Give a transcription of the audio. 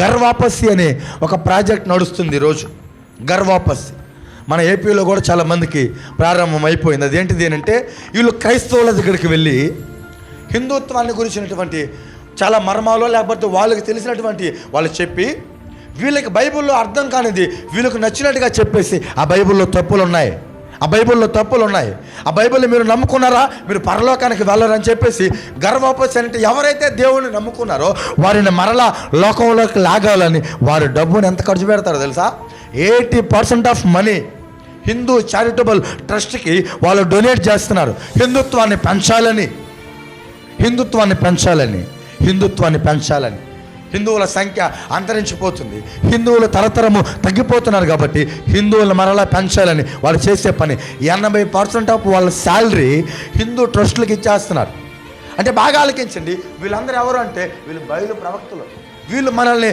ఘర్ వాపసి అనే ఒక ప్రాజెక్ట్ నడుస్తుంది ఈరోజు. ఘర్ వాపసి మన ఏపీలో కూడా చాలామందికి ప్రారంభం అయిపోయింది. అదేంటిది అంటే, వీళ్ళు క్రైస్తవుల దగ్గరికి వెళ్ళి హిందుత్వాన్ని గురించినటువంటి చాలా మర్మాలు, లేకపోతే వాళ్ళకి తెలిసినటువంటి వాళ్ళు చెప్పి, వీళ్ళకి బైబిల్లో అర్థం కానిది వీళ్ళకి నచ్చినట్టుగా చెప్పేసి ఆ బైబిల్లో తప్పులు ఉన్నాయి, ఆ బైబిల్లో తప్పులు ఉన్నాయి, ఆ బైబిల్ని మీరు నమ్ముకున్నారా మీరు పరలోకానికి వెళ్ళరని చెప్పేసి గర్వపసి అంటే ఎవరైతే దేవుని నమ్ముకున్నారో వారిని మరలా లోకంలోకి లాగాలని వారి డబ్బుని ఎంత ఖర్చు పెడతారో తెలుసా? 80% ఆఫ్ మనీ హిందూ చారిటబుల్ ట్రస్ట్కి వాళ్ళు డొనేట్ చేస్తున్నారు. హిందుత్వాన్ని పెంచాలని. హిందువుల సంఖ్య అంతరించిపోతుంది, హిందువులు తరతరము తగ్గిపోతున్నారు. కాబట్టి హిందువులను మరలా పెంచాలని వాళ్ళు చేసే పని 80% ఆఫ్ వాళ్ళ శాలరీ హిందూ ట్రస్టులకు ఇచ్చేస్తున్నారు. అంటే బాగా ఆలకించండి, వీళ్ళందరూ ఎవరు అంటే వీళ్ళు బయలు ప్రవక్తలు. వీళ్ళు మనల్ని